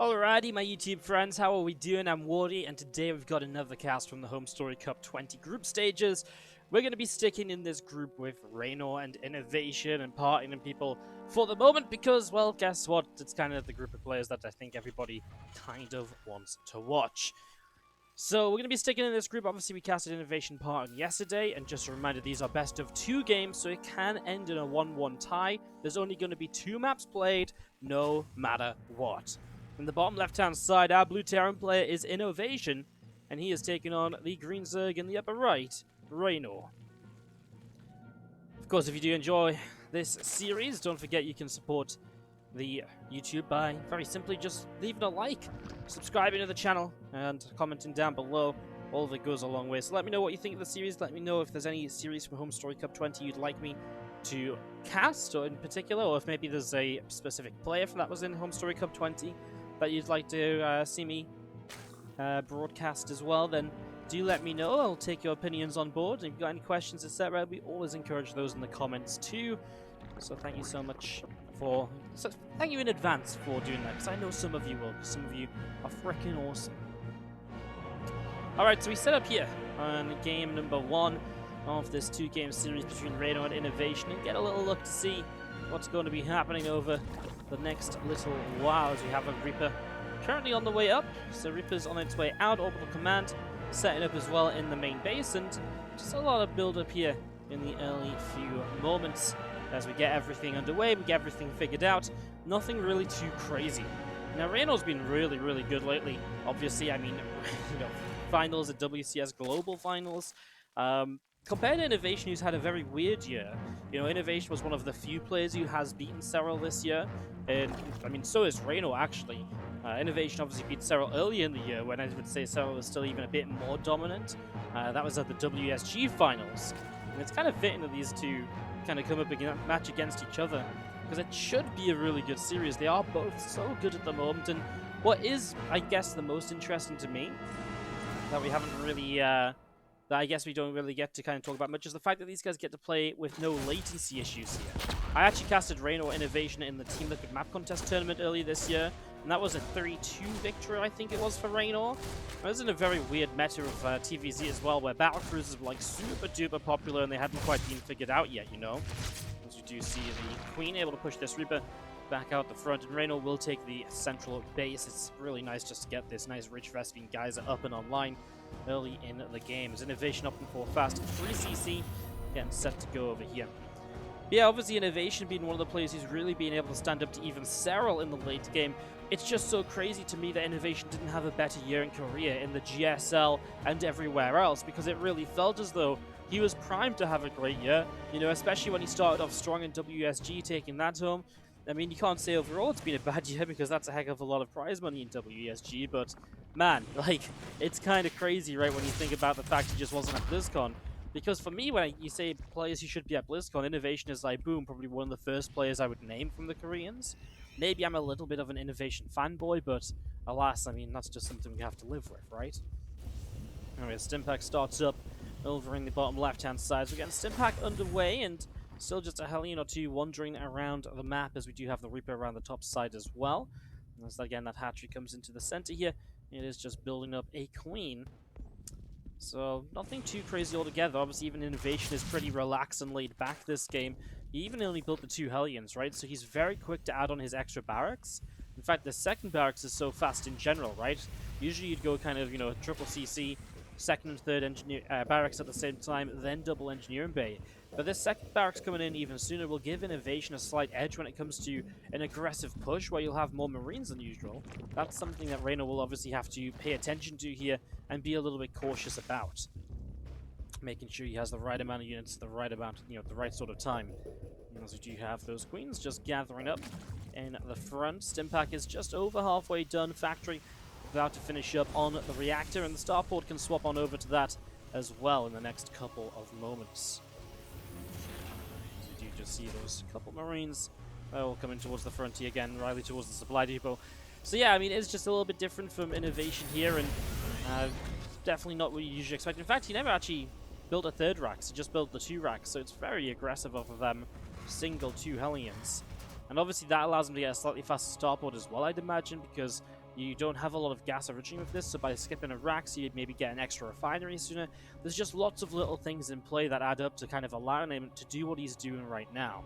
Alrighty, my YouTube friends, how are we doing? I'm Wardy, and today we've got another cast from the HomeStory Cup 20 group stages. We're going to be sticking in this group with Reynor and INnoVation and partying and people for the moment because, well, guess what? It's kind of the group of players that I think everybody kind of wants to watch. So we're going to be sticking in this group. Obviously, we casted INnoVation partying yesterday, and just a reminder, these are best of 2 games, so it can end in a 1-1 tie. There's only going to be 2 maps played, no matter what. In the bottom left-hand side, our blue Terran player is INnoVation, and he is taking on the green Zerg in the upper right, Reynor. Of course, if you do enjoy this series, don't forget you can support the YouTube by very simply just leaving a like, subscribing to the channel, and commenting down below. All of it goes a long way. So let me know what you think of the series. Let me know if there's any series from HomeStory Cup 20 you'd like me to cast, or in particular, or if maybe there's a specific player that was in HomeStory Cup 20 that you'd like to see me broadcast as well, then do let me know. I'll take your opinions on board. And if you've got any questions, etc., we always encourage those in the comments too. So thank you so much for... thank you in advance for doing that, because I know some of you will. Some of you are freaking awesome. Alright, so we set up here on game number 1 of this 2-game series between Reynor and INnoVation, and get a little look to see what's going to be happening over the next little while as we have a Reaper currently on the way up. So Reaper's on its way out, orbital command setting up as well in the main base, and just a lot of build up here in the early few moments as we get everything underway, we get everything figured out. Nothing really too crazy. Now Reynor's been really good lately. Obviously, I mean, you know, finals at WCS Global Finals. Compared to INnoVation, who's had a very weird year, you know, INnoVation was one of the few players who has beaten Serral this year, and I mean, so is Reynor actually. INnoVation obviously beat Serral early in the year, when I would say Serral was still even a bit more dominant. That was at the WSG Finals, and it's kind of fitting that these two kind of come up against, match against each other, because it should be a really good series. They are both so good at the moment, and what is, I guess, the most interesting to me, that we haven't really... that I guess we don't really get to kind of talk about much, is the fact that these guys get to play with no latency issues here. I actually casted Reynor INnoVation in the Team Liquid Map Contest tournament earlier this year, and that was a 3-2 victory, I think it was, for Reynor. I was in a very weird meta of TVZ as well, where battle cruisers were like super duper popular and they hadn't quite been figured out yet, you know? As you do see the Queen able to push this Reaper back out the front, and Reynor will take the central base. It's really nice just to get this nice rich Vespene Geyser up and online early in the game. As INnoVation up and for fast 3cc, getting set to go over here. Yeah, obviously INnoVation being one of the players who's really been able to stand up to even Serral in the late game. It's just so crazy to me that INnoVation didn't have a better year in Korea, in the GSL, and everywhere else, because it really felt as though he was primed to have a great year, you know, especially when he started off strong in WSG, taking that home. I mean, you can't say overall it's been a bad year, because that's a heck of a lot of prize money in WSG, but man, like, it's kind of crazy, right, when you think about the fact he just wasn't at BlizzCon. Because for me, when you say players who should be at BlizzCon, INnoVation is like, boom, probably one of the first players I would name from the Koreans. Maybe I'm a little bit of an INnoVation fanboy, but alas, I mean, that's just something we have to live with, right? Anyway, Stimpack starts up over in the bottom left-hand side. So we're getting Stimpack underway, and still just a Hellion or two wandering around the map, as we do have the Reaper around the top side as well. And as again, that hatchery comes into the center here, it is just building up a Queen. So nothing too crazy altogether. Obviously, even INnoVation is pretty relaxed and laid back this game. He even only built the 2 Hellions, right? So he's very quick to add on his extra barracks. In fact, the second barracks is so fast in general, right? Usually you'd go kind of, you know, triple CC, second and third engineer barracks at the same time, then double engineering bay. But this second barracks coming in even sooner will give INnoVation a slight edge when it comes to an aggressive push, where you'll have more Marines than usual. That's something that Reynor will obviously have to pay attention to here and be a little bit cautious about. Making sure he has the right amount of units, the right amount, you know, the right sort of time. As we do have those Queens just gathering up in the front. Stimpack is just over halfway done. Factory about to finish up on the reactor, and the starport can swap on over to that as well in the next couple of moments. So you do just see those couple Marines all coming towards the frontier again, Riley towards the supply depot. So yeah, I mean, it's just a little bit different from INnoVation here, and definitely not what you usually expect. In fact, he never actually built a third rack, so just built the 2 racks, so it's very aggressive off of them single 2 Hellions. And obviously that allows him to get a slightly faster starport as well, I'd imagine, because You don't have a lot of gas originating with this, so by skipping a racks, you'd maybe get an extra refinery sooner. There's just lots of little things in play that add up to kind of allowing him to do what he's doing right now.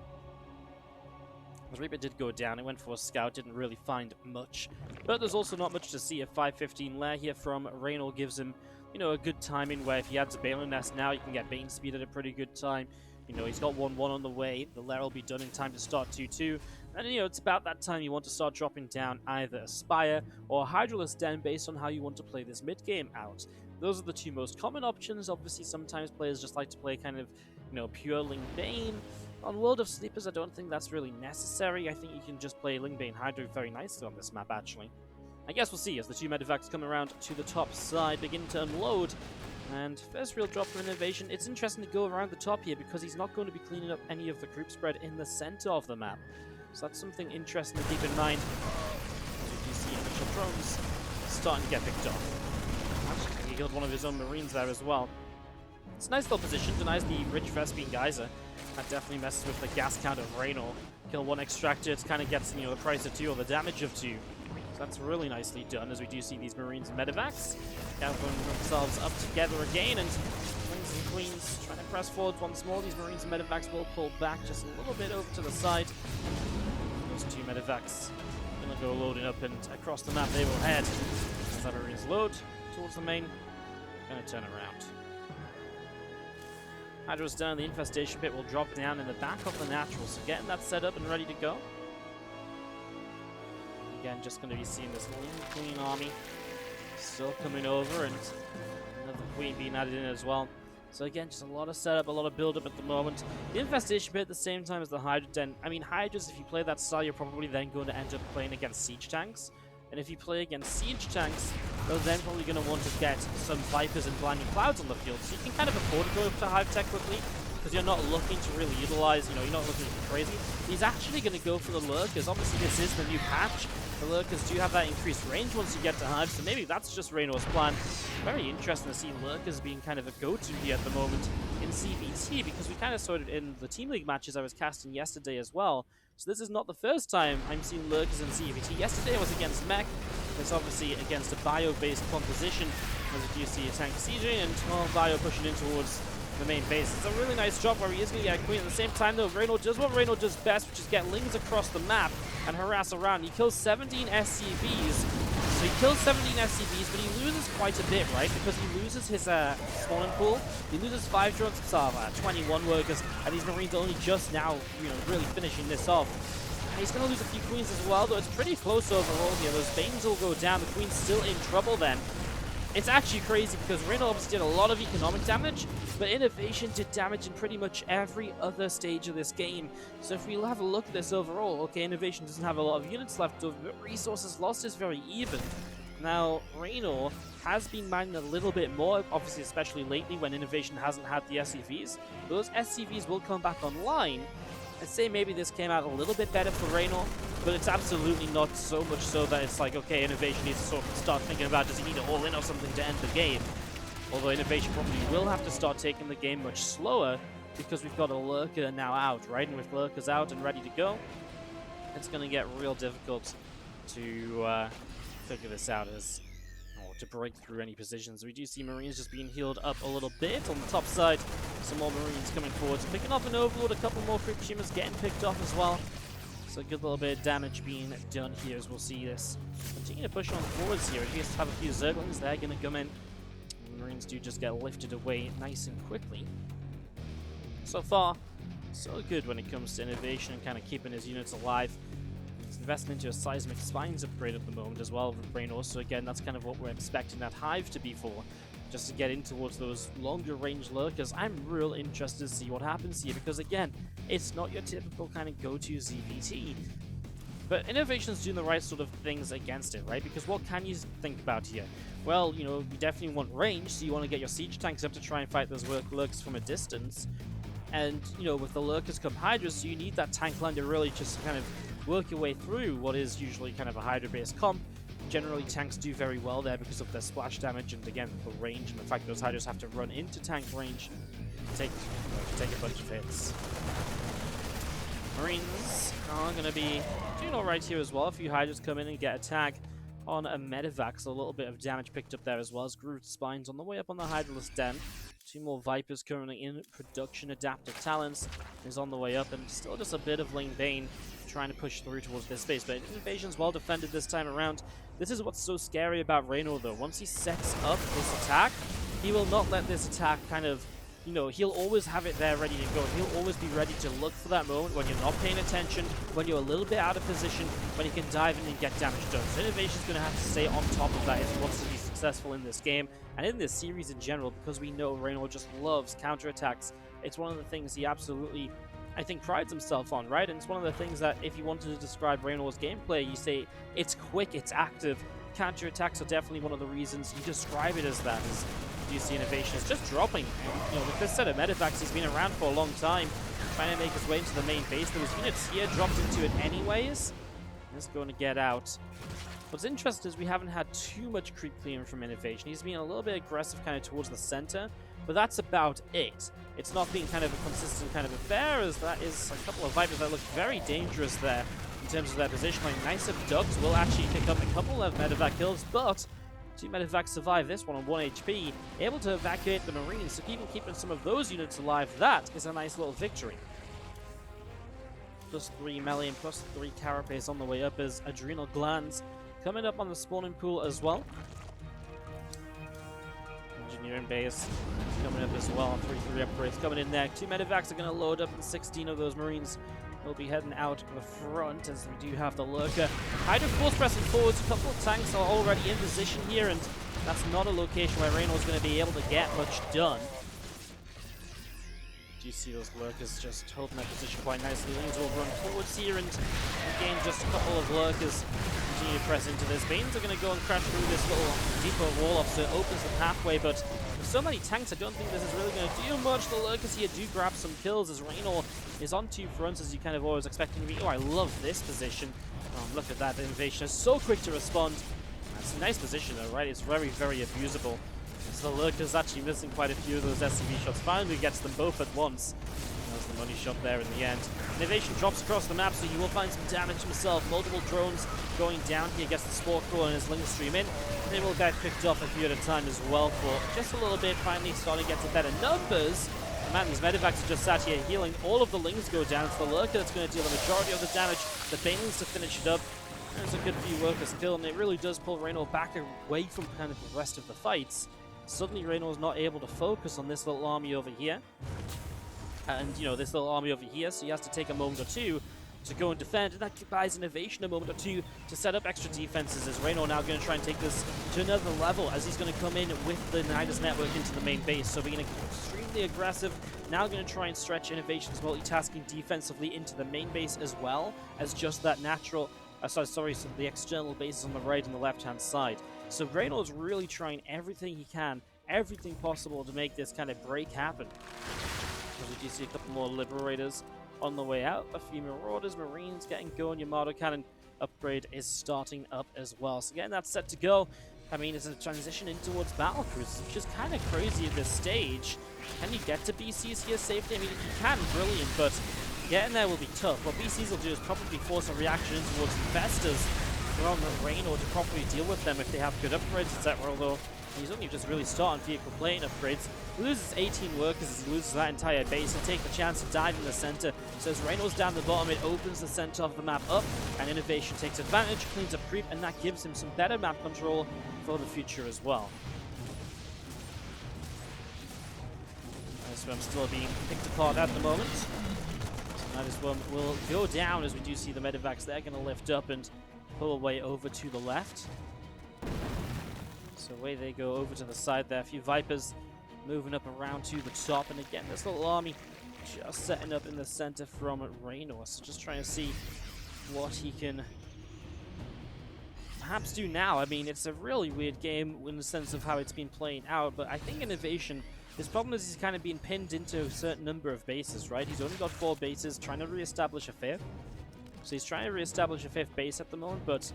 The Reaper did go down, it went for a scout, didn't really find much. But there's also not much to see. A 515 lair here from Reynor gives him, you know, a good timing where if he adds a Baneling Nest now, you can get Bane speed at a pretty good time. You know, he's got 1-1 on the way. The lair will be done in time to start 2-2. And, you know, it's about that time you want to start dropping down either a Spire or a Hydralisk Den based on how you want to play this mid-game out. Those are the two most common options. Obviously, sometimes players just like to play kind of, you know, pure Ling Bane. On World of Sleepers, I don't think that's really necessary. I think you can just play Ling Bane Hydro very nicely on this map, actually. I guess we'll see as the two medevacs come around to the top side, begin to unload. And first real drop from INnoVation. It's interesting to go around the top here because he's not going to be cleaning up any of the group spread in the center of the map. So that's something interesting to keep in mind. As you see initial drones starting to get picked off. Actually, he killed one of his own Marines there as well. It's a nice little position, denies the rich Vespian Geyser. That definitely messes with the gas count of Reynor. Kill one extractor, it kind of gets, you know, the price of 2 or the damage of 2. So that's really nicely done, as we do see these Marines and medevacs gathering themselves up together again, and Kings and Queens trying to press forward once more. These Marines and medevacs will pull back just a little bit over to the side. Those two medevacs gonna go loading up, and across the map they will head. As that Marines load towards the main, gonna turn around. Hydra's down, the infestation pit will drop down in the back of the natural, so getting that set up and ready to go. Again, just going to be seeing this Queen army still coming over, and another Queen being added in as well. So again, just a lot of setup, a lot of build-up at the moment. The infestation pit at the same time as the Hydra Den. I mean, Hydras, if you play that style, you're probably then going to end up playing against siege tanks. And if you play against siege tanks, they're then probably going to want to get some Vipers and Blinding Clouds on the field. So you can kind of afford to go up to Hive Tech quickly, because you're not looking to really utilize, you know, you're not looking to be crazy. He's actually going to go for the Lurkers. Obviously, this is the new patch. The Lurkers do have that increased range once you get to Hive, so maybe that's just Reynor's plan. Very interesting to see Lurkers being kind of a go-to here at the moment in ZvT, because we kind of saw it in the Team League matches I was casting yesterday as well. So this is not the first time I'm seeing Lurkers in ZvT. Yesterday I was against Mech. It's obviously against a bio-based composition, as you see a tank sieging and bio pushing in towards the main base. It's a really nice job where he is going to get a Queen. At the same time, though, Reynor does what Reynor does best, which is get Lings across the map and harass around. He kills 17 SCVs. So he kills 17 SCVs, but he loses quite a bit, right? Because he loses his spawning pool. He loses 5 drones of 21 workers, and these Marines are only just now, you know, really finishing this off. And he's going to lose a few Queens as well, though it's pretty close overall here. Those Banes will go down. The Queen's still in trouble then. It's actually crazy because Reynor obviously did a lot of economic damage, but INnoVation did damage in pretty much every other stage of this game. So if we have a look at this overall, okay, INnoVation doesn't have a lot of units left over, but resources lost is very even. Now, Reynor has been mining a little bit more, obviously especially lately when INnoVation hasn't had the SCVs. Those SCVs will come back online. I'd say maybe this came out a little bit better for Reynor, but it's absolutely not so much so that it's like, okay, INnoVation needs to sort of start thinking about, does he need to all in or something to end the game? Although INnoVation probably will have to start taking the game much slower, because we've got a Lurker now out, right? And with Lurkers out and ready to go, it's going to get real difficult to figure this out or to break through any positions. We do see Marines just being healed up a little bit on the top side. Some more Marines coming forward, so picking off an Overlord, a couple more Creep Consumers getting picked off as well. So a good little bit of damage being done here as we'll see this continue to push on forwards here. We just have a few Zerglings, they're going to come in. The Marines do just get lifted away nice and quickly. So far, so good when it comes to INnoVation and kind of keeping his units alive. He's investing into a Seismic Spines upgrade at the moment as well with Reynor, so again, that's kind of what we're expecting that Hive to be for. Just to get in towards those longer range Lurkers. I'm real interested to see what happens here, because again, it's not your typical kind of go-to ZvT. But INnoVation's doing the right sort of things against it, right? Because what can you think about here? Well, you know, you definitely want range, so you want to get your siege tanks up to try and fight those Lurkers from a distance. And, you know, with the Lurkers come Hydras, so you need that tank line to really just kind of work your way through what is usually kind of a Hydra-based comp. Generally, tanks do very well there because of their splash damage and, again, the range and the fact those Hydras have to run into tank range to take a bunch of hits. Marines are going to be doing alright here as well. A few Hydras come in and get a tag. on a Medivac, so a little bit of damage picked up there as well as Grooved Spines on the way up on the Hydralisk Den. 2 more Vipers currently in production. Adaptive Talents is on the way up, and still just a bit of Lane Bane trying to push through towards this space. But INnoVation's well defended this time around. This is what's so scary about Reynor, though. Once he sets up this attack, he will not let this attack kind of, you know, he'll always have it there ready to go. He'll always be ready to look for that moment when you're not paying attention, when you're a little bit out of position, when he can dive in and get damage done. So INnoVation's going to have to stay on top of that if he wants to be successful in this game and in this series in general, because we know Reynor just loves counterattacks. It's one of the things he absolutely, I think, prides himself on, right? And it's one of the things that if you wanted to describe Reynor's gameplay, you say it's quick, it's active. Counterattacks are definitely one of the reasons you describe it as that. As you see INnoVation is just dropping. And, you know, with this set of Medivacs, he's been around for a long time, trying to make his way into the main base. There was units here dropped into it anyways. Just going to get out. What's interesting is we haven't had too much creep clearing from INnoVation. He's been a little bit aggressive kind of towards the center, but that's about it. It's not being kind of a consistent kind of affair, as that is a couple of Vipers that look very dangerous there in terms of their positioning. Nice Abducts will actually pick up a couple of Medivac kills, but 2 Medivacs survive this one on 1 HP, able to evacuate the Marines, so even keeping some of those units alive, that is a nice little victory. +3 melee and +3 carapace on the way up as Adrenal Glands coming up on the spawning pool as well. Engineering base coming up as well. 3-3 upgrades coming in there. 2 Medivacs are going to load up, and 16 of those Marines will be heading out the front as we do have the Lurker. Hydra Force pressing forwards. A couple of tanks are already in position here, and that's not a location where Reynor is going to be able to get much done. You see those Lurkers just holding that position quite nicely. Lings will run forwards here, and again, just a couple of Lurkers continue to press into this. Banes are going to go and crash through this little deeper wall off, so it opens the pathway, but with so many tanks, I don't think this is really going to do much. The Lurkers here do grab some kills as Reynor is on 2 fronts, as you kind of always expect him to be. Oh, I love this position. Look at that. The INnoVation is so quick to respond. That's a nice position, though, right? It's very, very abusable. So the Lurker's actually missing quite a few of those SCV shots. Finally gets them both at once. That was the money shot there in the end. INnoVation drops across the map, so he will find some damage himself. Multiple drones going down here, gets the Spore Crawler and his Ling stream in. They will get picked off a few at a time as well for just a little bit. Finally starting to get to better numbers. And man, these Medivacs are just sat here healing. All of the Lings go down. It's the Lurker that's going to deal the majority of the damage. The Banelings to finish it up. There's a good few workers killed, and it really does pull Reynor back away from kind of the rest of the fights. Suddenly Reynor's not able to focus on this little army over here. And, you know, this little army over here, so he has to take a moment or two to go and defend, and that buys INnoVation a moment or two to set up extra defenses, as Reynor now going to try and take this to another level, as he's going to come in with the Nidus network into the main base. So being extremely aggressive, now going to try and stretch INnoVation's multitasking defensively into the main base as well as just that natural, so the external bases on the right and the left-hand side. So Reynor's really trying everything he can, everything possible to make this kind of break happen. As we do see a couple more Liberators on the way out, a few Marauders, Marines getting going, Yamato Cannon upgrade is starting up as well. So getting that set to go, I mean, it's a transition in towards battle cruisers, which is kind of crazy at this stage. Can you get to BCs here safely? I mean, if you can, brilliant, but getting there will be tough. What BCs will do is probably force a reaction in towards Infestors from Reynor to properly deal with them if they have good upgrades, etc. Although he's only just really starting vehicle plane upgrades. He loses 18 workers as he loses that entire base and take the chance to dive in the center. So as Reynor's down the bottom, it opens the center of the map up, and INnoVation takes advantage, cleans up creep, and that gives him some better map control for the future as well. So I'm still being picked apart at the moment. So Nidus will go down as we do see the Medivacs. They're going to lift up and pull away over to the left. So away they go over to the side there. A few Vipers moving up around to the top. And again, this little army just setting up in the center from Reynor. So just trying to see what he can perhaps do now. I mean, it's a really weird game in the sense of how it's been playing out. But I think INnoVation, his problem is he's kind of been pinned into a certain number of bases, right? He's only got 4 bases, trying to re-establish a 5th. So he's trying to re-establish a 5th base at the moment, but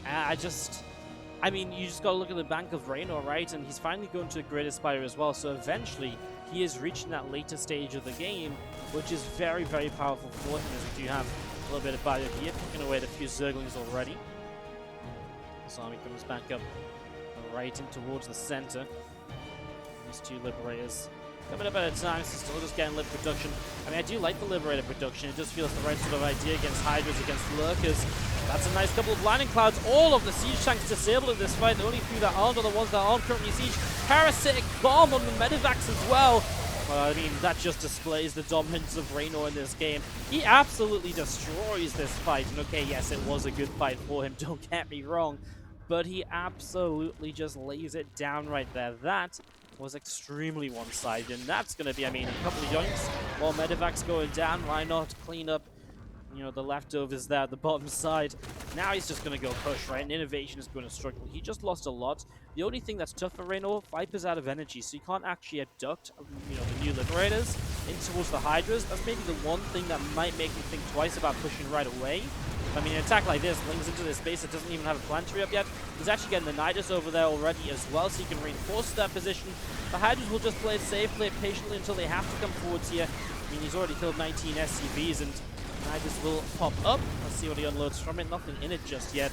I mean, you just gotta look at the bank of Reynor, right? And he's finally going to a Great Aspire as well, so eventually he is reaching that later stage of the game, which is very, very powerful for him, as we do have a little bit of bio here, picking away at a few Zerglings already. Chaos Army comes back up right in towards the center. These two Liberators coming up at a time, so still just getting Lib production. I mean, I do like the Liberator production. It just feels the right sort of idea against Hydras, against Lurkers. That's a nice couple of Blinding Clouds. All of the Siege Tanks disabled in this fight. The only few that aren't are the ones that aren't currently Siege. Parasitic Bomb on the Medivacs as well. I mean, that just displays the dominance of Reynor in this game. He absolutely destroys this fight. And okay, yes, it was a good fight for him, don't get me wrong. But he absolutely just lays it down right there. That was extremely one-sided, and that's going to be, I mean, a couple of yoinks while Medivac's going down. Reynor to clean up, you know, the leftovers there at the bottom side. Now he's just going to go push, right? And INnoVation is going to struggle. He just lost a lot. The only thing that's tough for Reynor, Viper's out of energy, so you can't actually abduct, you know, the new Liberators in towards the Hydras. That's maybe the one thing that might make me think twice about pushing right away. I mean, an attack like this links into this base that doesn't even have a planetary up yet. He's actually getting the Nidus over there already as well, so he can reinforce that position. The Hydras will just play it safe, play it patiently until they have to come forwards here. I mean, he's already killed 19 SCVs, and Nidus will pop up. Let's see what he unloads from it. Nothing in it just yet.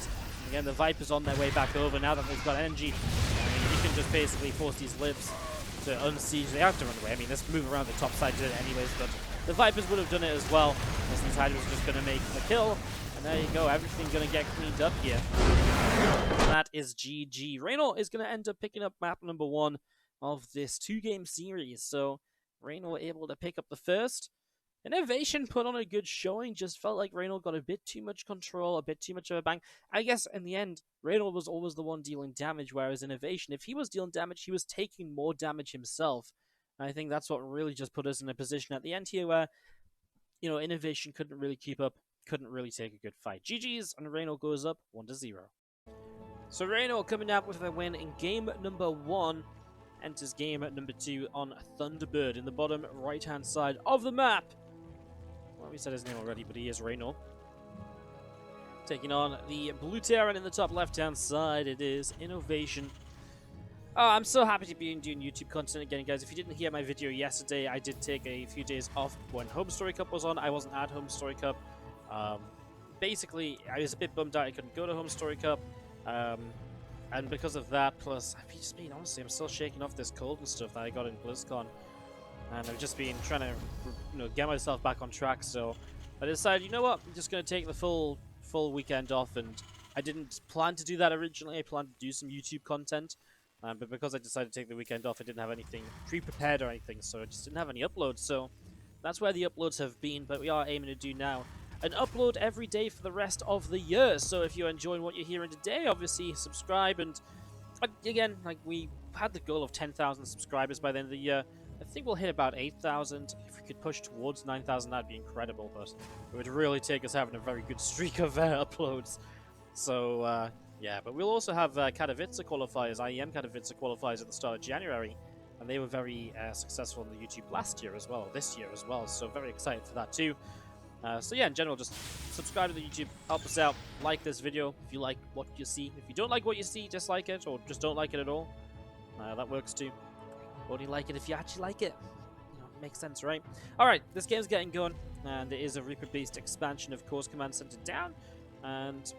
Again, the Viper's on their way back over now that they've got energy. I mean, he can just basically force these Libs to unsiege. They have to run away. I mean, let's move around the top side to it anyways, but the Vipers would have done it as well, as these Hydras are just going to make the kill. And there you go, everything going to get cleaned up here. That is GG. Reynor is going to end up picking up map number 1 of this 2-game series. So, Reynor able to pick up the first. INnoVation put on a good showing, just felt like Reynor got a bit too much control, a bit too much of a bang. I guess in the end, Reynor was always the one dealing damage, whereas INnoVation, if he was dealing damage, he was taking more damage himself. And I think that's what really just put us in a position at the end here where, you know, INnoVation couldn't really keep up, couldn't really take a good fight. GG's, and Reynor goes up 1-0. So Reynor coming out with a win in game number 1, enters game number 2 on Thunderbird in the bottom right-hand side of the map. Well, we said his name already, but he is Reynor. Taking on the Blue Terran in the top left-hand side, it is INnoVation. Oh, I'm so happy to be doing YouTube content again, guys. If you didn't hear my video yesterday, I did take a few days off when HomeStory Cup was on. I wasn't at HomeStory Cup. Basically, I was a bit bummed out I couldn't go to HomeStory Cup. And because of that, plus, I've just been, honestly, I'm still shaking off this cold and stuff that I got in BlizzCon. And I've just been trying to, you know, get myself back on track, so I decided, you know what, I'm just going to take the full weekend off, and I didn't plan to do that originally. I planned to do some YouTube content, but because I decided to take the weekend off, I didn't have anything pre-prepared or anything, so I just didn't have any uploads, so that's where the uploads have been, but we are aiming to do now an upload every day for the rest of the year. So if you're enjoying what you're hearing today, obviously subscribe, and again, like, we had the goal of 10,000 subscribers by the end of the year. I think we'll hit about 8,000. If we could push towards 9,000, that'd be incredible, but it would really take us having a very good streak of uploads. So, yeah, but we'll also have Katowice qualifiers, IEM Katowice qualifiers at the start of January, and they were very successful on the YouTube last year as well, this year as well, so very excited for that too. So yeah, in general, just subscribe to the YouTube, help us out, like this video if you like what you see. If you don't like what you see, dislike it, or just don't like it at all. That works too. Only like it if you actually like it. You know, makes sense, right? Alright, this game's getting going, and there is a Reaper-based expansion, of course, Command Center down, and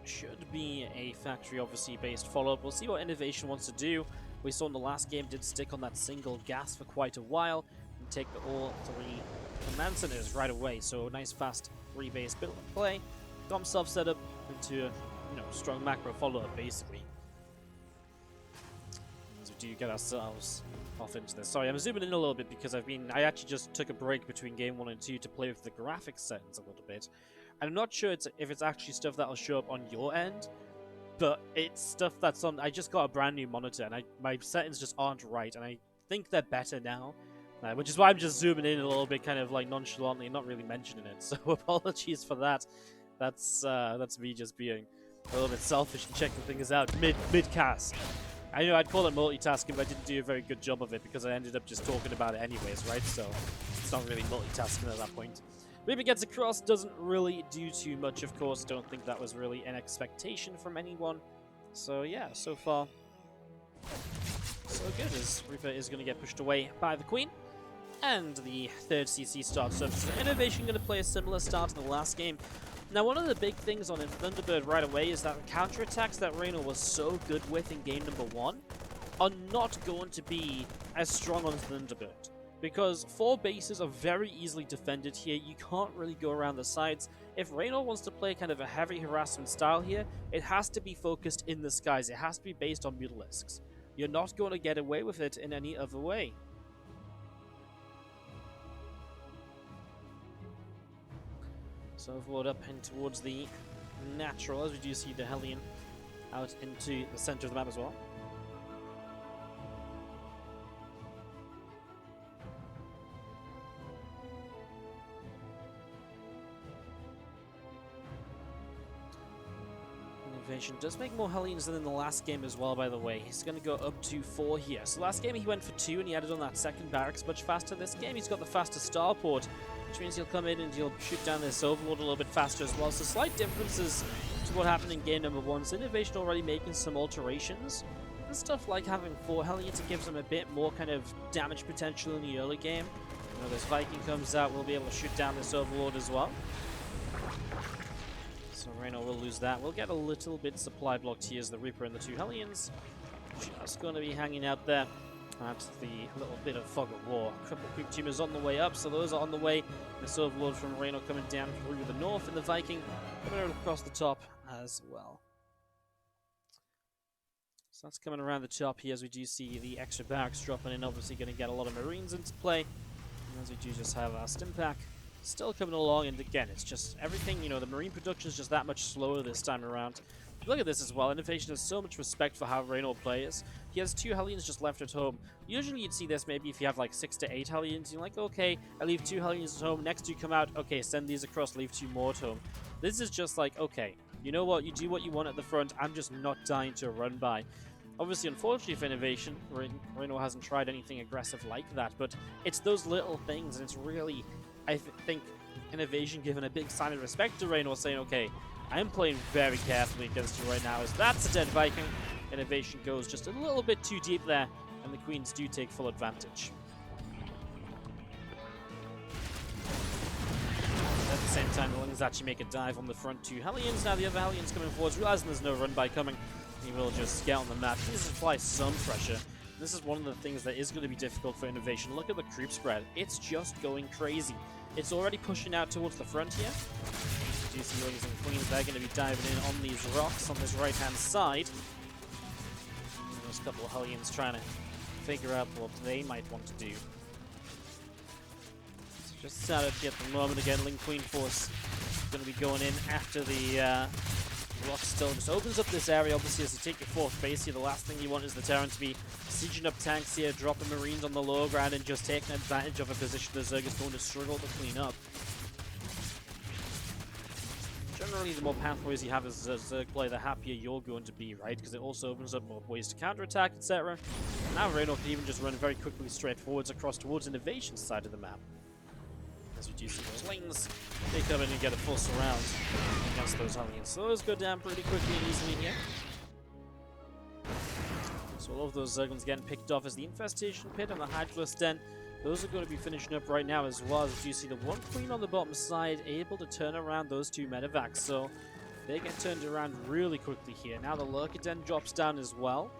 should be a factory, obviously, based follow-up. We'll see what INnoVation wants to do. We saw in the last game did stick on that single gas for quite a while, and take all 3 Command Centers right away, so nice fast rebase build and play. Got himself set up into a, you know, strong macro follow-up basically. As we do get ourselves off into this. Sorry, I'm zooming in a little bit because I actually just took a break between game 1 and 2 to play with the graphics settings a little bit. And I'm not sure if it's actually stuff that'll show up on your end, but it's stuff that's on. I just got a brand new monitor and my settings just aren't right, and I think they're better now. Which is why I'm just zooming in a little bit, kind of like nonchalantly, not really mentioning it. So apologies for that. That's me just being a little bit selfish and checking things out mid-cast. I know I'd call it multitasking, but I didn't do a very good job of it because I ended up just talking about it anyways, right? So it's not really multitasking at that point. Reaper gets across, doesn't really do too much, of course. Don't think that was really an expectation from anyone. So yeah, so far so good, as Reaper is going to get pushed away by the Queen. And the third CC starts up. So INnoVation going to play a similar start to the last game. Now, one of the big things on Thunderbird right away is that the counterattacks that Reynor was so good with in game number 1 are not going to be as strong on Thunderbird. Because 4 bases are very easily defended here, you can't really go around the sides. If Reynor wants to play kind of a heavy harassment style here, it has to be focused in the skies, it has to be based on Mutalisks. You're not going to get away with it in any other way. So overload up in towards the natural, as we do see the Hellion out into the center of the map as well. INnoVation does make more Hellions than in the last game as well, by the way. He's going to go up to 4 here. So last game he went for 2 and he added on that second barracks much faster. This game he's got the fastest starport, which means he'll come in and he'll shoot down this overlord a little bit faster as well. So slight differences to what happened in game number 1. So INnoVation already making some alterations. And stuff like having 4 Hellions, it gives him a bit more kind of damage potential in the early game. You know, this Viking comes out, we'll be able to shoot down this overlord as well. So Reynor will lose that. We'll get a little bit supply blocked here as the Reaper and the 2 Hellions just going to be hanging out there. That's the little bit of fog of war. Triple creep tumors on the way up, so those are on the way. This overlord from Reynor coming down through the north, and the Viking coming across the top as well. So that's coming around the top here as we do see the extra barracks dropping in. Obviously going to get a lot of Marines into play. And as we do just have our stim pack still coming along, and again, it's just everything, you know, the Marine production is just that much slower this time around. Look at this as well. INnoVation has so much respect for how Reynor plays. He has 2 Hellions just left at home. Usually you'd see this maybe if you have like 6 to 8 Hellions. You're like, okay, I leave 2 Hellions at home. Next 2 come out. Okay, send these across, leave 2 more at home. This is just like, okay, you know what? You do what you want at the front. I'm just not dying to run by. Obviously, unfortunately for INnoVation, Reynor hasn't tried anything aggressive like that. But it's those little things, and it's really, I think, INnoVation giving a big sign of respect to Reynor, saying, okay, I'm playing very carefully against you right now, as that's a dead Viking. INnoVation goes just a little bit too deep there, and the Queens do take full advantage. At the same time, the Lings actually make a dive on the front 2 Hellions. Now the other Hellions coming forwards, realizing there's no run-by coming. He will just scout on the map. He needs to apply some pressure. This is one of the things that is going to be difficult for INnoVation. Look at the creep spread. It's just going crazy. It's already pushing out towards the front here. You see Lings and Queens, they're going to be diving in on these rocks on this right-hand side. And there's a couple of Hellions trying to figure out what they might want to do. So just started at the moment again, Ling Queen Force going to be going in after the rocks still. Just opens up this area, obviously, as you take your 4th base here. The last thing you want is the Terran to be sieging up tanks here, dropping Marines on the low ground, and just taking advantage of a position the Zerg is going to struggle to clean up. Generally, the more pathways you have as a Zerg player, the happier you're going to be, right? Because it also opens up more ways to counterattack, etc. Now Reynor can even just run very quickly straight forwards across towards INnoVation's side of the map. As we do see those Lings, they come in and get a full surround against those Hellions. So those go down pretty quickly and easily here. So all of those Zerglings getting picked off as the Infestation Pit and the Hydrolus Den. Those are going to be finishing up right now as well, as you see the 1 Queen on the bottom side able to turn around those 2 medevacs. So they get turned around really quickly here. Now the Lurker Den drops down as well.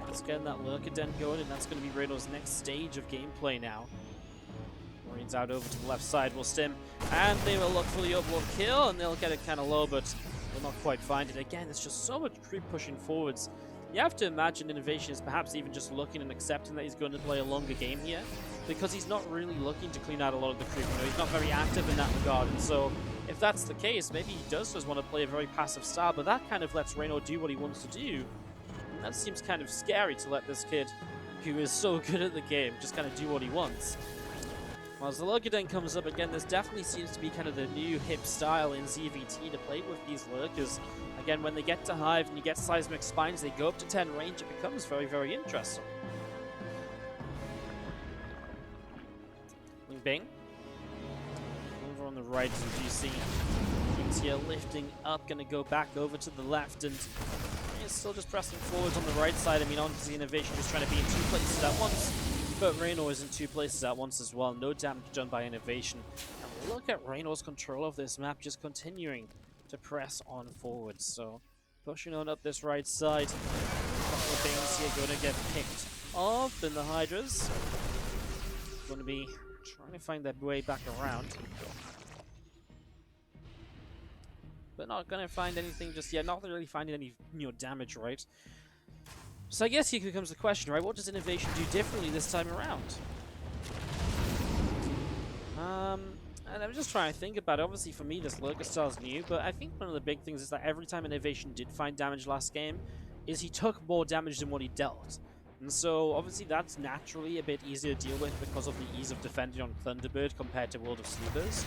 Let's get that Lurker Den going, and that's going to be Reynor's next stage of gameplay now. Marines out over to the left side will stim, and they will look for the overlord kill, and they'll get it kind of low, but will not quite find it. Again, there's just so much creep pushing forwards. You have to imagine INnoVation is perhaps even just looking and accepting that he's going to play a longer game here, because he's not really looking to clean out a lot of the creep. You know, he's not very active in that regard, and so if that's the case, maybe he does just want to play a very passive style, but that kind of lets Reynor do what he wants to do, and that seems kind of scary to let this kid, who is so good at the game, just kind of do what he wants. Well, as the Lurker Den comes up again, this definitely seems to be kind of the new hip style in ZvT to play with these Lurkers. Again, when they get to Hive and you get Seismic Spines, they go up to 10 range, it becomes very, very interesting. Bing Bing. Over on the right, as you see, Kings here lifting up, going to go back over to the left, and it's still just pressing forwards on the right side. I mean, obviously INnoVation is trying to be in 2 places at once. But Reynor is in 2 places at once as well. No damage done by INnoVation. And look at Reynor's control of this map just continuing to press on forward. So pushing on up this right side. A couple of things here going to get picked off in the Hydras. Going to be trying to find their way back around. But not going to find anything just yet. Not really finding any damage, right? So I guess here comes the question, right? What does INnoVation do differently this time around? And I'm just trying to think about it. Obviously, for me, this Lurker style is new, but I think one of the big things is that every time INnoVation did find damage last game, is he took more damage than what he dealt. And so, obviously, that's naturally a bit easier to deal with because of the ease of defending on Thunderbird compared to World of Sleepers.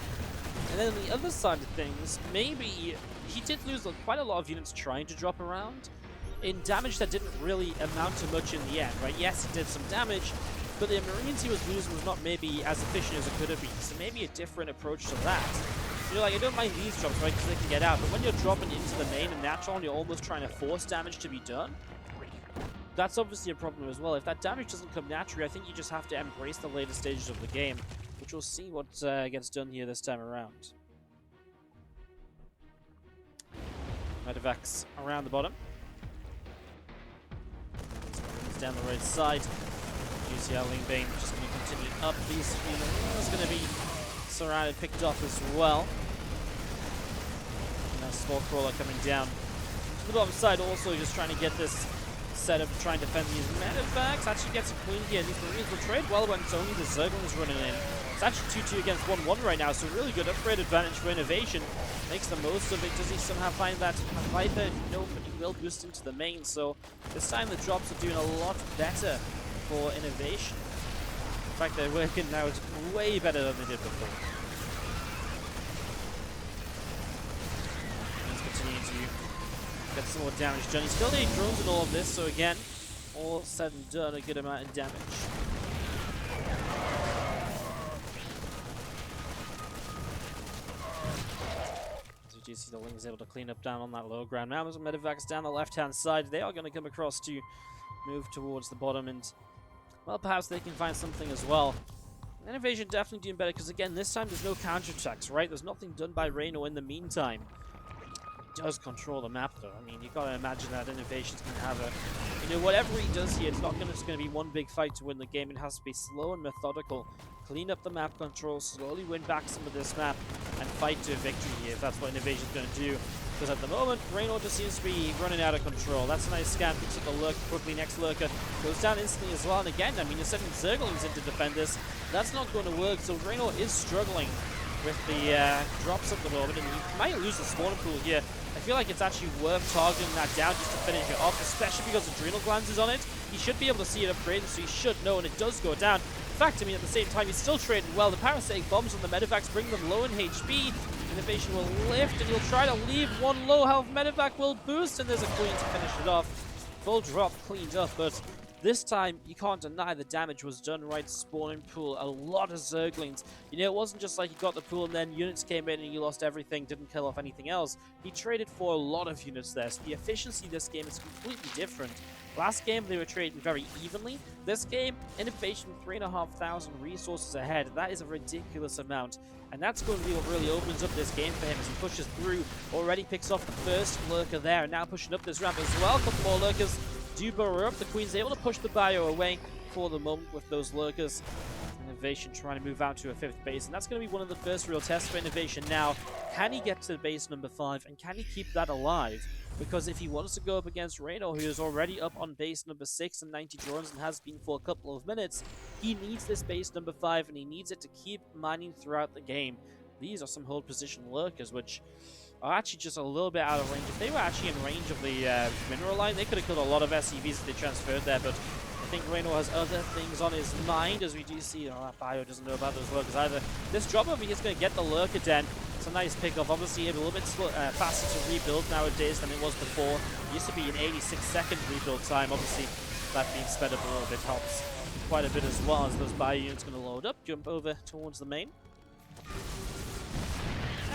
And then on the other side of things, maybe he did lose quite a lot of units trying to drop around in damage that didn't really amount to much in the end, right? Yes, it did some damage, but the Marines he was losing was not maybe as efficient as it could have been. So maybe a different approach to that. Like, I don't mind these drops, right, because they can get out, but when you're dropping into the main and natural and you're almost trying to force damage to be done, that's obviously a problem as well. If that damage doesn't come naturally, I think you just have to embrace the later stages of the game, which we'll see what gets done here this time around. Medevacs around the bottom. Down the right side. You see how Lingbane just going to continue up. These is going to be surrounded, picked off as well. And that Spore Crawler coming down to the bottom side, also just trying to get this set up, trying to defend these Medevacs. Actually gets a clean here. These Marines will trade well when it's only the Zerglings running in. It's actually 2-2 against 1-1 right now, so really good upgrade advantage for INnoVation. Makes the most of it. Does he somehow find that Viper? No, but he will boost into the main, so this time the drops are doing a lot better for INnoVation. In fact, they're working now way better than they did before. He's continuing to get some more damage done. He's still doing drones and all of this, so again, all said and done, a good amount of damage. You see the Ling's able to clean up down on that low ground. Now there's Medevacs down the left-hand side. They are going to come across to move towards the bottom, and, well, perhaps they can find something as well. INnoVation definitely doing better, because, again, this time there's no counterattacks, right? There's nothing done by Reynor in the meantime. He does control the map, though. I mean, you've got to imagine that INnoVation's going to have a... whatever he does here, it's not just going to be one big fight to win the game. It has to be slow and methodical. Clean up the map control, slowly win back some of this map, and fight to a victory here, if that's what INnoVation's going to do. Because at the moment, Reynor just seems to be running out of control. That's a nice scan, picks up a lurk quickly. Next lurker goes down instantly as well. And again, I mean, you're sending Zerglings in to defend this. That's not going to work, so Reynor is struggling with the drops at the moment, and he might lose the spawning pool here. I feel like it's actually worth targeting that down just to finish it off, especially because Adrenal Glands is on it. He should be able to see it upgraded, so he should know, and it does go down. In fact, I mean, at the same time, he's still trading well. The parasitic bombs on the Medevacs bring them low in HP. INnoVation will lift, and he'll try to leave one low health Medevac will boost, and there's a Queen to finish it off. Full drop cleaned up, but this time, you can't deny the damage was done right. Spawning pool, a lot of Zerglings. It wasn't just like he got the pool and then units came in and you lost everything, didn't kill off anything else. He traded for a lot of units there, so the efficiency this game is completely different. Last game, they were trading very evenly. This game, INnoVation 3,500 resources ahead. That is a ridiculous amount. And that's going to be what really opens up this game for him as he pushes through. Already picks off the first lurker there. And now pushing up this ramp as well. A couple more lurkers do burrow up. The Queen's able to push the bio away for the moment with those lurkers. INnoVation trying to move out to a 5th base. And that's going to be one of the first real tests for INnoVation now. Can he get to base number 5? And can he keep that alive? Because if he wants to go up against Reynor, who is already up on base number 6 and 90 drones and has been for a couple of minutes, he needs this base number 5 and he needs it to keep mining throughout the game. These are some hold position lurkers, which are actually just a little bit out of range. If they were actually in range of the mineral line, they could have killed a lot of SCVs if they transferred there, but I think Reynor has other things on his mind, as we do see. That bio doesn't know about those lurkers either. This drop over here is going to get the lurker den. It's a nice pickup. Obviously, a little bit faster to rebuild nowadays than it was before. It used to be an 86-second rebuild time. Obviously, that being sped up a little bit helps quite a bit as well, as those bio units going to load up, jump over towards the main.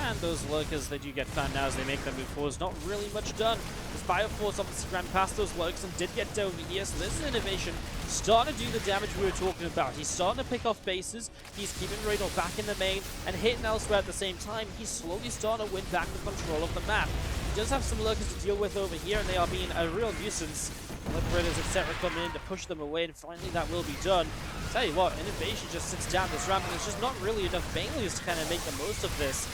And those lurkers, they do get found now as they make their move forwards. Not really much done. This Bioforce obviously ran past those lurks and did get over here. So this is INnoVation starting to do the damage we were talking about. He's starting to pick off bases. He's keeping Reynor back in the main and hitting elsewhere at the same time. He's slowly starting to win back the control of the map. He does have some lurkers to deal with over here, and they are being a real nuisance. Liberators, etc. coming in to push them away, and finally that will be done. Tell you what, INnoVation just sits down this ramp, and there's just not really enough Baneleys to kind of make the most of this.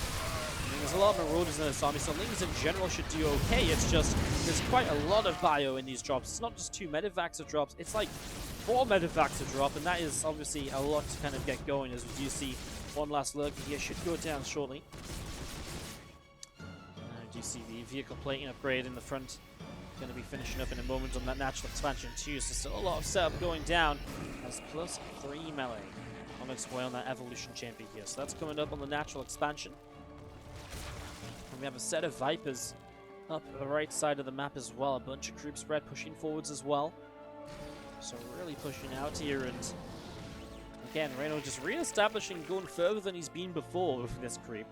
I mean, there's a lot of Marauders in this army, so Lings in general should do okay. It's just, there's quite a lot of bio in these drops. It's not just 2 Medivacs of drops, it's like 4 Medivacs of drop, and that is obviously a lot to kind of get going, as we do see one last lurker here should go down shortly. I do see the vehicle plating upgrade in the front. Going to be finishing up in a moment on that natural expansion too, so still a lot of setup going down. As +3 melee on its way on that evolution champion here. So that's coming up on the natural expansion. And we have a set of Vipers up the right side of the map as well. A bunch of group spread pushing forwards as well. So really pushing out here, and again, Reynor just re-establishing, going further than he's been before with this creep.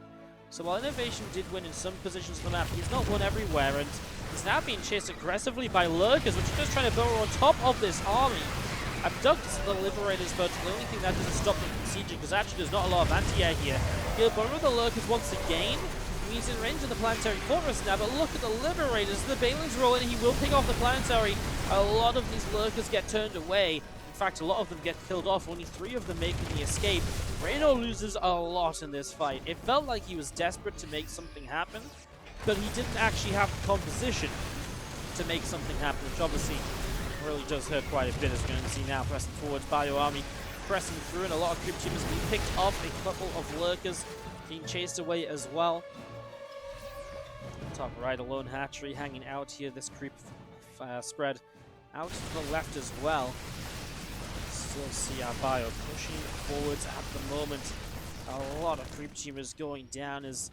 So while INnoVation did win in some positions of the map, he's not won everywhere, and he's now being chased aggressively by lurkers, which are just trying to burrow on top of this army. Abducts the Liberators, but the only thing that doesn't stop them from sieging, because actually there's not a lot of anti-air here. He'll burrow the lurkers once again. He's in range of the planetary fortress now, but look at the Liberators. The Balins roll in, he will pick off the planetary. A lot of these lurkers get turned away. In fact, a lot of them get killed off, only 3 of them making the escape. Reynor loses a lot in this fight. It felt like he was desperate to make something happen, but he didn't actually have the composition to make something happen, which obviously really does hurt quite a bit, as we're going to see now. Pressing forwards, Bio Army pressing through, and a lot of creep teamers being picked off, a couple of lurkers being chased away as well. Top right, a lone hatchery hanging out here. This creep spread out to the left as well. Still see our Bio pushing forwards at the moment. A lot of creep teamers going down as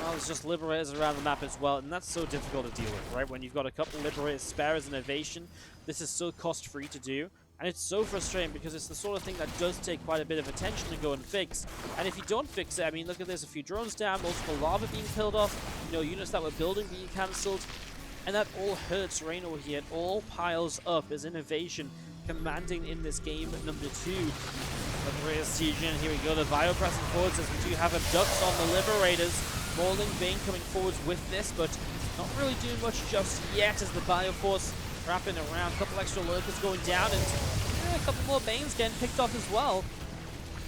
well as just Liberators around the map as well, and that's so difficult to deal with, right? When you've got a couple Liberators spare as INnoVation, this is so cost-free to do, and it's so frustrating because it's the sort of thing that does take quite a bit of attention to go and fix. And if you don't fix it, I mean, look at this, a few drones down, multiple lava being killed off, you know, units that were building being cancelled, and that all hurts Reynor here. It all piles up as INnoVation commanding in this game number 2. Liberators siege in, here we go, the Bio pressing forwards as we do have abducts on the Liberators. Mauling Bane coming forwards with this, but not really doing much just yet as the Bioforce wrapping around. A couple extra lurkers going down, and a couple more Banes getting picked off as well.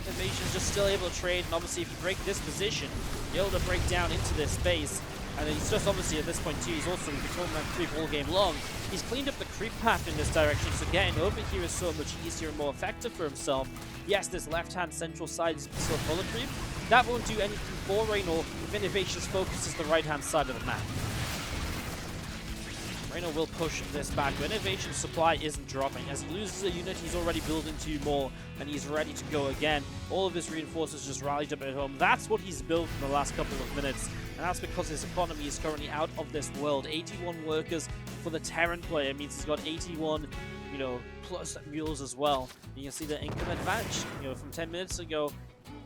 INnoVation's just still able to trade, and obviously if you break this position, you're able to break down into this space. And he's just obviously at this point too, he's also been talking about creep all game long. He's cleaned up the creep path in this direction, so getting over here is so much easier and more effective for himself. Yes, this left-hand central side is still full of creep. That won't do anything for Reynor if INnoVation's focus is the right-hand side of the map. Reynor will push this back, but INnoVation's supply isn't dropping. As he loses a unit, he's already building 2 more, and he's ready to go again. All of his reinforcers just rallied up at home. That's what he's built in the last couple of minutes, and that's because his economy is currently out of this world. 81 workers for the Terran player means he's got 81, you know, plus mules as well. You can see the income advantage, you know, from 10 minutes ago.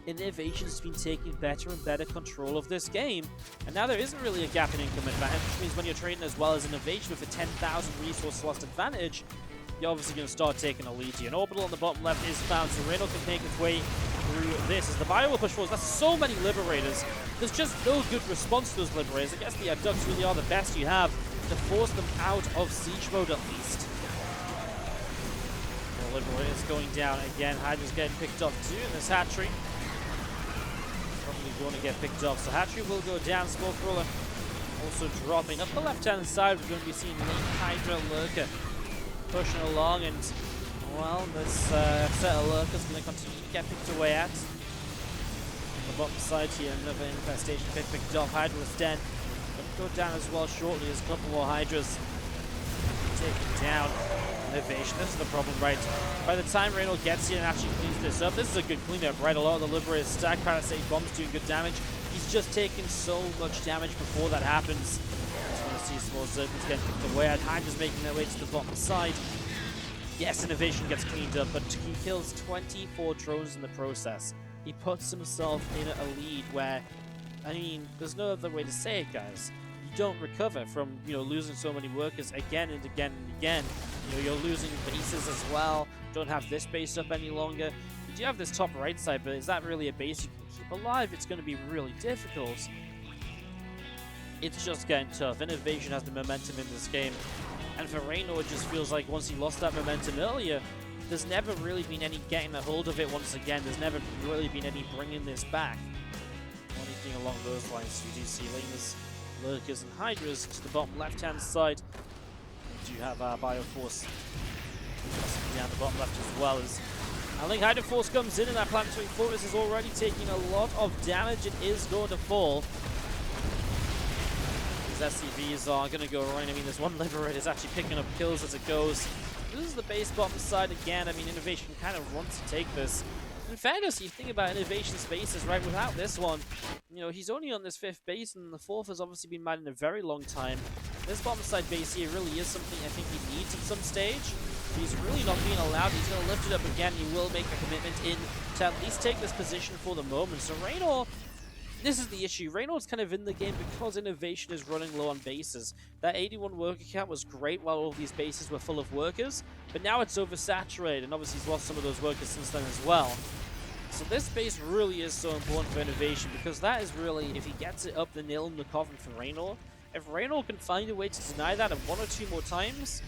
INnoVation's been taking better and better control of this game, and now there isn't really a gap in income advantage, which means when you're trading as well as INnoVation with a 10,000 resource lost advantage, you're obviously going to start taking a lead here. An orbital on the bottom left is found, so Reynor can make its way through this as the Bio will push forward. That's so many Liberators. There's just no good response to those Liberators. I guess the abducts really are the best you have to force them out of siege mode at least. The Liberators going down again. Hydra's getting picked off too in this hatchery. Probably going to get picked off, so hatchery will go down. Smoke Roller also dropping up the left-hand side. We're going to be seeing late Hydra Lurker pushing along, and well, this set of Lurkers going to continue to get picked away at. On the bottom side here, another infestation get picked off. Hydra is dead. Going to go down as well shortly as a couple more Hydras taken down. INnoVation, this is the problem, right? By the time Reynor gets here and actually cleans this up, this is a good cleanup, right? A lot of the Liberators stack Palisade bombs doing good damage. He's just taking so much damage before that happens. Just want to see small circles getting picked away. Hydra's making their way to the bottom side. Yes, INnoVation gets cleaned up, but he kills 24 drones in the process. He puts himself in a lead where I mean, there's no other way to say it, guys. You don't recover from, losing so many workers again and again and again. You're losing bases as well. Don't have this base up any longer. You do have this top right side, but is that really a base you can keep alive? It's going to be really difficult. It's just getting tough. INnoVation has the momentum in this game. And for Reynor, it just feels like once he lost that momentum earlier, there's never really been any getting a hold of it once again. There's never really been any bringing this back. Anything along those lines. You do see Lamers, Lurkers, and Hydras to the bottom left-hand side. You do have Bioforce down the bottom left as well. As I think Hydra Force comes in, and that Planetary Fortress is already taking a lot of damage. It is going to fall. These SCVs are going to go right. I mean, this one Liberator is actually picking up kills as it goes. This is the base bottom side again. I mean, INnoVation kind of wants to take this. In fairness, you think about INnoVation's bases, right? Without this one, he's only on this 5th base, and the 4th has obviously been mad in a very long time. This bottom side base here really is something I think he needs at some stage. He's really not being allowed. He's going to lift it up again. He will make a commitment in to at least take this position for the moment. So Reynor, this is the issue. Reynor's kind of in the game because INnoVation is running low on bases. That 81 worker count was great while all these bases were full of workers, but now it's oversaturated, and obviously he's lost some of those workers since then as well. So this base really is so important for INnoVation, because that is really, if he gets it up the nail in the coffin for Reynor, if Reynor can find a way to deny that 1 or 2 more times,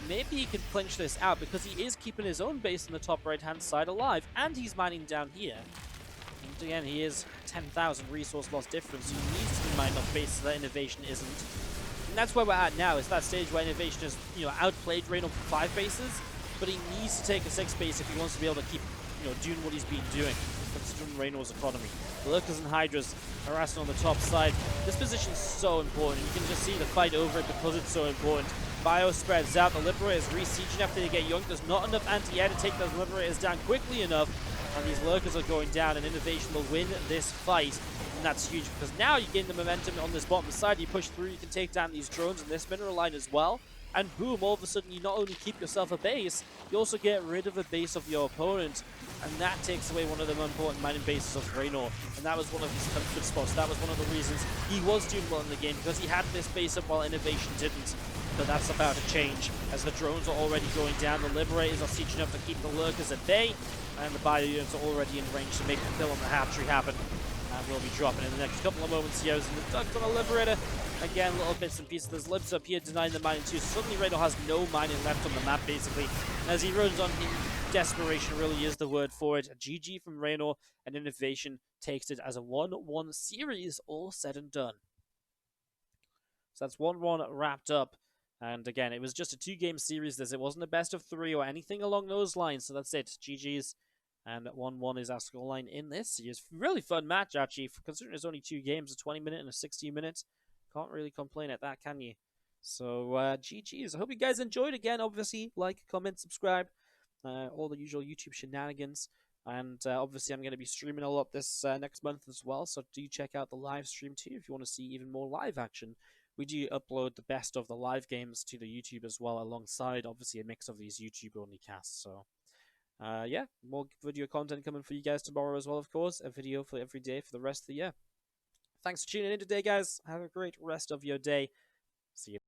maybe he can clinch this out, because he is keeping his own base on the top right-hand side alive, and he's mining down here. And again, he is 10,000 resource loss difference, so he needs to be mining off bases that INnoVation isn't. And that's where we're at now, is that stage where INnoVation has, outplayed Reynor for 5 bases, but he needs to take a 6th base if he wants to be able to keep, doing what he's been doing, considering Reynor's economy. The Lurkers and Hydras harassing on the top side. This position is so important. You can just see the fight over it because it's so important. Bio spreads out. The Liberators re-sieging after they get yoinked. There's not enough anti-air to take those Liberators down quickly enough. And these Lurkers are going down, and INnoVation will win this fight. And that's huge, because now you gain the momentum on this bottom side. You push through, you can take down these drones and this mineral line as well. And boom, all of a sudden you not only keep yourself a base, you also get rid of a base of your opponent. And that takes away one of the more important mining bases of Reynor. And that was one of his comfort spots. That was one of the reasons he was doing well in the game, because he had this base up while INnoVation didn't. But that's about to change, as the drones are already going down. The Liberators are sieging up to keep the Lurkers at bay. And the Bio units are already in range to make the kill on the hatchery happen. And we'll be dropping in the next couple of moments here. As the duct on a Liberator. Again, little bits and pieces. There's libs up here denying the mining too. So suddenly Reynor has no mining left on the map, basically. As he runs on in desperation, really is the word for it. A GG from Reynor, and INnoVation takes it as a 1-1 series, all said and done. So that's 1-1 wrapped up. And again, it was just a 2-game series. It wasn't a best of 3 or anything along those lines. So that's it. GG's. And 1-1 is our scoreline in this series. Really fun match, actually. Considering it's only 2 games, a 20-minute and a 60-minute. Can't really complain at that, can you? So, GG's. I hope you guys enjoyed. Again, obviously, like, comment, subscribe. All the usual YouTube shenanigans. And obviously, I'm going to be streaming a lot this next month as well. So do check out the live stream too if you want to see even more live action. We do upload the best of the live games to the YouTube as well, alongside, obviously, a mix of these YouTube-only casts. So, yeah, more video content coming for you guys tomorrow as well, of course. A video for every day for the rest of the year. Thanks for tuning in today, guys. Have a great rest of your day. See you.